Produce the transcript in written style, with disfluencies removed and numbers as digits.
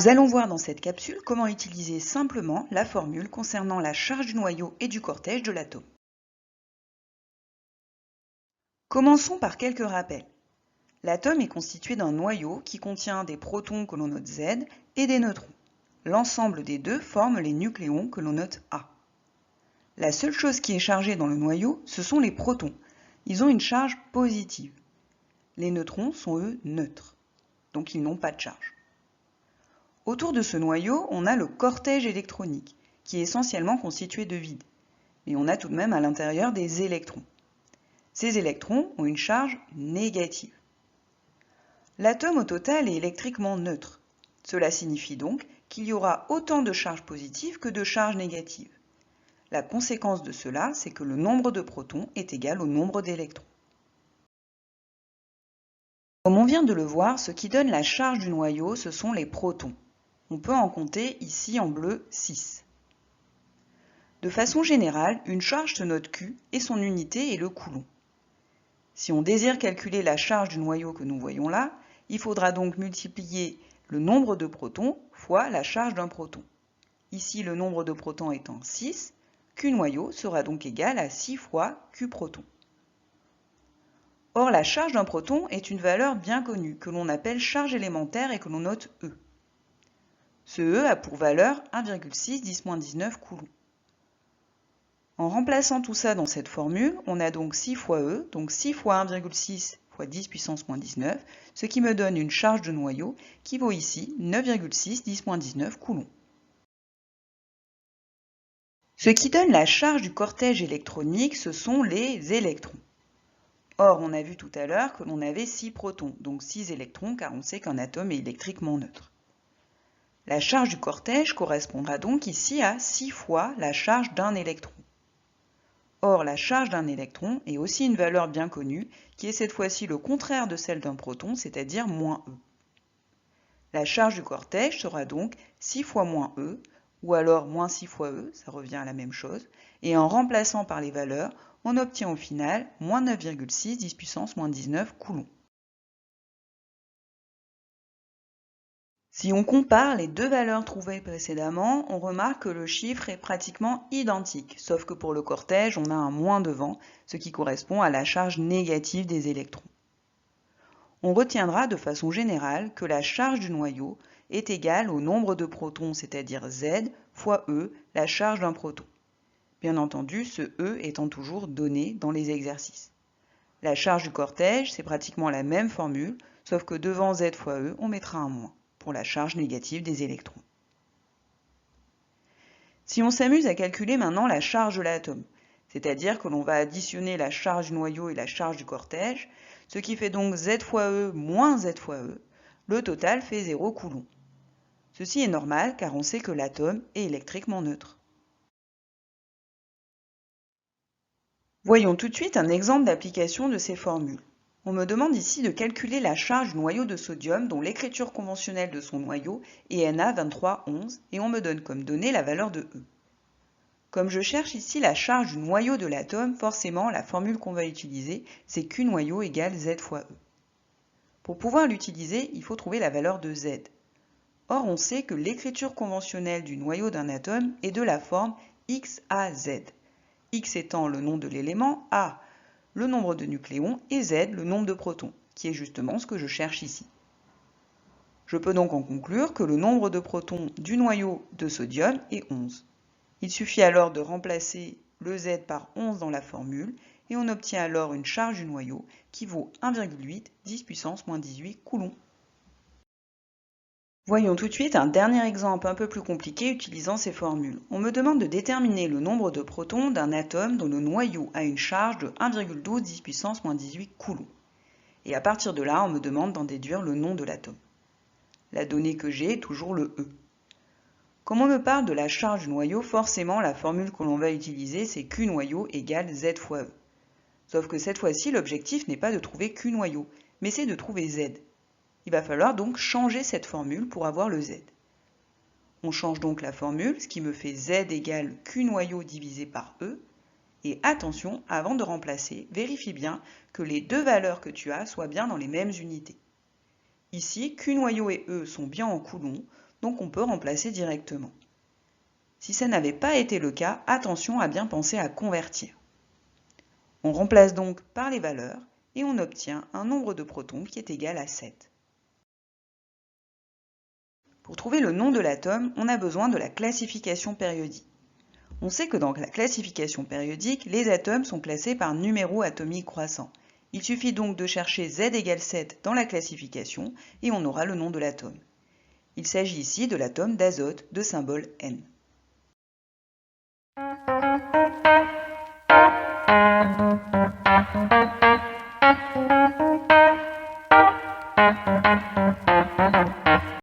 Nous allons voir dans cette capsule comment utiliser simplement la formule concernant la charge du noyau et du cortège de l'atome. Commençons par quelques rappels. L'atome est constitué d'un noyau qui contient des protons que l'on note Z et des neutrons. L'ensemble des deux forme les nucléons que l'on note A. La seule chose qui est chargée dans le noyau, ce sont les protons. Ils ont une charge positive. Les neutrons sont eux neutres, donc ils n'ont pas de charge. Autour de ce noyau, on a le cortège électronique, qui est essentiellement constitué de vide. Mais on a tout de même à l'intérieur des électrons. Ces électrons ont une charge négative. L'atome au total est électriquement neutre. Cela signifie donc qu'il y aura autant de charges positives que de charges négatives. La conséquence de cela, c'est que le nombre de protons est égal au nombre d'électrons. Comme on vient de le voir, ce qui donne la charge du noyau, ce sont les protons. On peut en compter ici en bleu 6. De façon générale, une charge se note Q et son unité est le coulomb. Si on désire calculer la charge du noyau que nous voyons là, il faudra donc multiplier le nombre de protons fois la charge d'un proton. Ici, le nombre de protons étant 6, Q noyau sera donc égal à 6 fois Q proton. Or, la charge d'un proton est une valeur bien connue que l'on appelle charge élémentaire et que l'on note E. Ce E a pour valeur 1,6 10-19 coulombs. En remplaçant tout ça dans cette formule, on a donc 6 fois E, donc 6 fois 1,6 fois 10 puissance moins 19, ce qui me donne une charge de noyau qui vaut ici 9,6 10-19 coulombs. Ce qui donne la charge du cortège électronique, ce sont les électrons. Or, on a vu tout à l'heure que l'on avait 6 protons, donc 6 électrons, car on sait qu'un atome est électriquement neutre. La charge du cortège correspondra donc ici à 6 fois la charge d'un électron. Or, la charge d'un électron est aussi une valeur bien connue, qui est cette fois-ci le contraire de celle d'un proton, c'est-à-dire moins E. La charge du cortège sera donc 6 fois moins E, ou alors moins 6 fois E, ça revient à la même chose, et en remplaçant par les valeurs, on obtient au final moins 9,6 10 puissance moins 19 coulombs. Si on compare les deux valeurs trouvées précédemment, on remarque que le chiffre est pratiquement identique, sauf que pour le cortège, on a un moins devant, ce qui correspond à la charge négative des électrons. On retiendra de façon générale que la charge du noyau est égale au nombre de protons, c'est-à-dire Z, fois E, la charge d'un proton. Bien entendu, ce E étant toujours donné dans les exercices. La charge du cortège, c'est pratiquement la même formule, sauf que devant Z fois E, on mettra un moins pour la charge négative des électrons. Si on s'amuse à calculer maintenant la charge de l'atome, c'est-à-dire que l'on va additionner la charge du noyau et la charge du cortège, ce qui fait donc Z fois E moins Z fois E, le total fait 0 coulomb. Ceci est normal car on sait que l'atome est électriquement neutre. Voyons tout de suite un exemple d'application de ces formules. On me demande ici de calculer la charge du noyau de sodium dont l'écriture conventionnelle de son noyau est Na2311 et on me donne comme donnée la valeur de E. Comme je cherche ici la charge du noyau de l'atome, forcément la formule qu'on va utiliser c'est Q noyau égale Z fois E. Pour pouvoir l'utiliser, il faut trouver la valeur de Z. Or on sait que l'écriture conventionnelle du noyau d'un atome est de la forme XAZ. X étant le nom de l'élément, A le nombre de nucléons et Z le nombre de protons, qui est justement ce que je cherche ici. Je peux donc en conclure que le nombre de protons du noyau de sodium est 11. Il suffit alors de remplacer le Z par 11 dans la formule et on obtient alors une charge du noyau qui vaut 1,8 10 puissance moins 18 coulombs. Voyons tout de suite un dernier exemple un peu plus compliqué utilisant ces formules. On me demande de déterminer le nombre de protons d'un atome dont le noyau a une charge de 1,12 10 puissance moins 18 coulombs. Et à partir de là, on me demande d'en déduire le nom de l'atome. La donnée que j'ai est toujours le E. Comme on me parle de la charge du noyau, forcément la formule que l'on va utiliser c'est Q noyau égale Z fois E. Sauf que cette fois-ci, l'objectif n'est pas de trouver Q noyau, mais c'est de trouver Z. Il va falloir donc changer cette formule pour avoir le Z. On change donc la formule, ce qui me fait Z égale Q noyau divisé par E. Et attention, avant de remplacer, vérifie bien que les deux valeurs que tu as soient bien dans les mêmes unités. Ici, Q noyau et E sont bien en coulombs, donc on peut remplacer directement. Si ça n'avait pas été le cas, attention à bien penser à convertir. On remplace donc par les valeurs et on obtient un nombre de protons qui est égal à 7. Pour trouver le nom de l'atome, on a besoin de la classification périodique. On sait que dans la classification périodique, les atomes sont classés par numéro atomique croissant. Il suffit donc de chercher Z égale 7 dans la classification et on aura le nom de l'atome. Il s'agit ici de l'atome d'azote de symbole N.